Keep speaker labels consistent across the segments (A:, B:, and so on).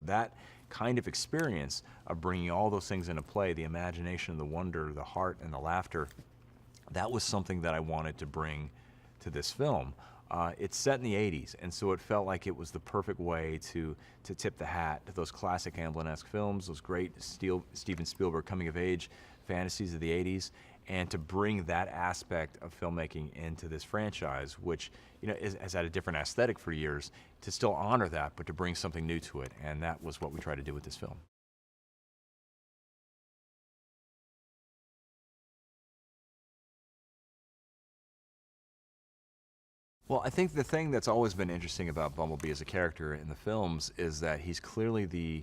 A: That kind of experience of bringing all those things into play, the imagination, the wonder, the heart, and the laughter, that was something that I wanted to bring to this film. It's set in the 80s, and so it felt like it was the perfect way to tip the hat to those classic Amblin-esque films, those great Steven Spielberg coming-of-age fantasies of the 80s, and to bring that aspect of filmmaking into this franchise, which has had a different aesthetic for years, to still honor that, but to bring something new to it, and that was what we tried to do with this film. Well, I think the thing that's always been interesting about Bumblebee as a character in the films is that he's clearly the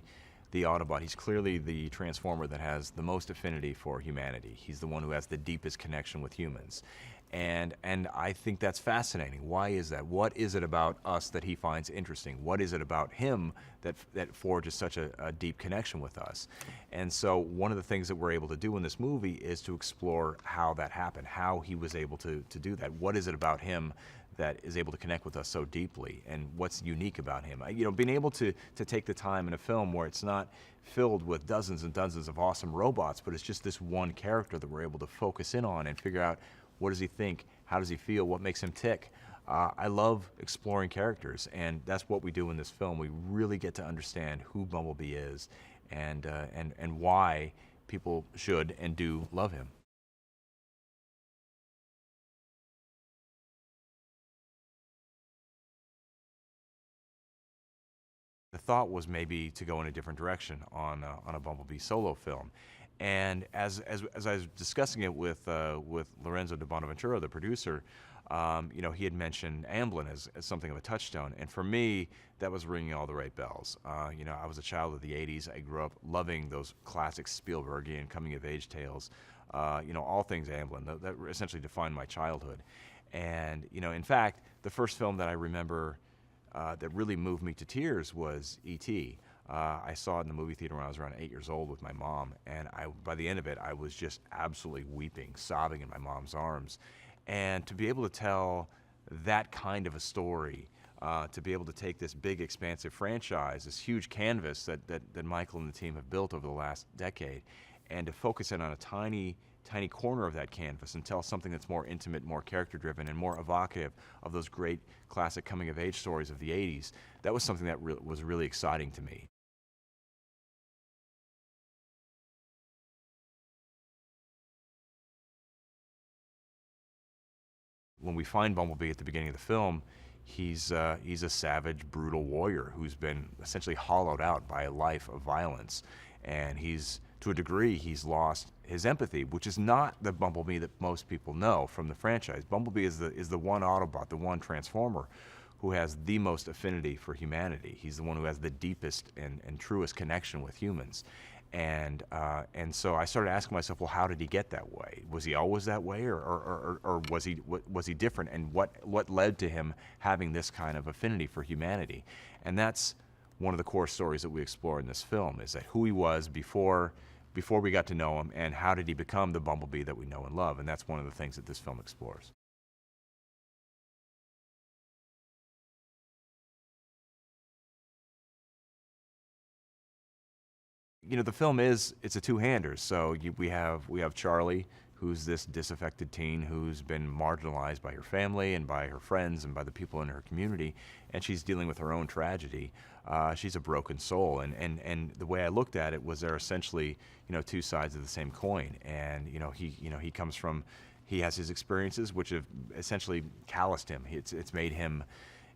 A: Autobot. He's clearly the Transformer that has the most affinity for humanity. He's the one who has the deepest connection with humans. And I think that's fascinating. Why is that? What is it about us that he finds interesting? What is it about him that forges such a deep connection with us? And so one of the things that we're able to do in this movie is to explore how that happened, how he was able to do that. What is it about him that is able to connect with us so deeply, and what's unique about him? Being able to take the time in a film where it's not filled with dozens and dozens of awesome robots, but it's just this one character that we're able to focus in on and figure out, what does he think? How does he feel? What makes him tick? I love exploring characters, and that's what we do in this film. We really get to understand who Bumblebee is, and why people should and do love him. The thought was maybe to go in a different direction on a Bumblebee solo film. And as I was discussing it with Lorenzo de Bonaventura, the producer, he had mentioned Amblin as something of a touchstone. And for me, that was ringing all the right bells. I was a child of the 80s. I grew up loving those classic Spielbergian coming-of-age tales, all things Amblin. That essentially defined my childhood. And, in fact, the first film that I remember that really moved me to tears was E.T. I saw it in the movie theater when I was around 8 years old with my mom, and by the end of it, I was just absolutely weeping, sobbing in my mom's arms. And to be able to tell that kind of a story, to be able to take this big, expansive franchise, this huge canvas that Michael and the team have built over the last decade, and to focus in on a tiny corner of that canvas and tell something that's more intimate, more character-driven, and more evocative of those great classic coming-of-age stories of the 80s, that was something that was really exciting to me. When we find Bumblebee at the beginning of the film, he's a savage, brutal warrior who's been essentially hollowed out by a life of violence, and to a degree, he's lost his empathy, which is not the Bumblebee that most people know from the franchise. Bumblebee is the one Autobot, the one Transformer, who has the most affinity for humanity. He's the one who has the deepest and truest connection with humans. And so I started asking myself, well, how did he get that way? Was he always that way, or was he different? And what led to him having this kind of affinity for humanity? And that's one of the core stories that we explore in this film, is that who he was before we got to know him, and how did he become the Bumblebee that we know and love? And that's one of the things that this film explores. The film it's a two-hander. So we have Charlie, who's this disaffected teen who's been marginalized by her family and by her friends and by the people in her community, and she's dealing with her own tragedy. She's a broken soul, and the way I looked at it was they're essentially two sides of the same coin. And he comes from, he has his experiences which have essentially calloused him. It's made him,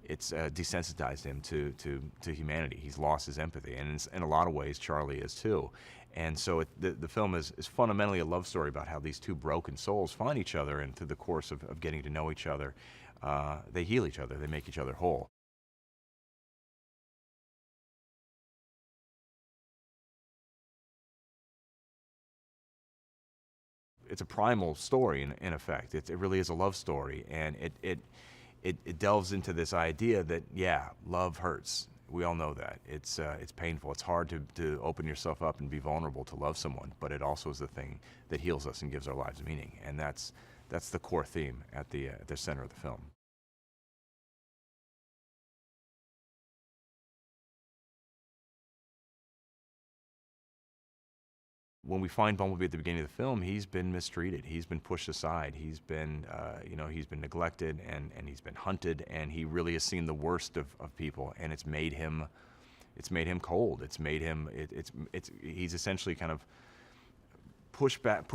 A: it's desensitized him to humanity. He's lost his empathy, and in a lot of ways, Charlie is too. And so the film is fundamentally a love story about how these two broken souls find each other, and through the course of getting to know each other, they heal each other, they make each other whole. It's a primal story in effect. It really is a love story, and it delves into this idea that, yeah, love hurts. We all know that. It's painful. It's hard to open yourself up and be vulnerable to love someone, but it also is the thing that heals us and gives our lives meaning. And that's the core theme at the center of the film. when we find Bumblebee at the beginning of the film, he's been mistreated. He's been pushed aside. He's been, he's been neglected, and he's been hunted, and he really has seen the worst of people, and it's made him cold. It's made him, he's essentially kind of pushed back,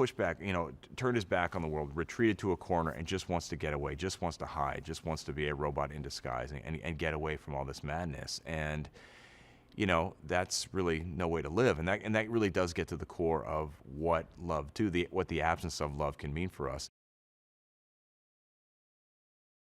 A: turned his back on the world, retreated to a corner, and just wants to get away, just wants to hide, just wants to be a robot in disguise and get away from all this madness. And that's really no way to live, and that really does get to the core of what love, too, what the absence of love can mean for us.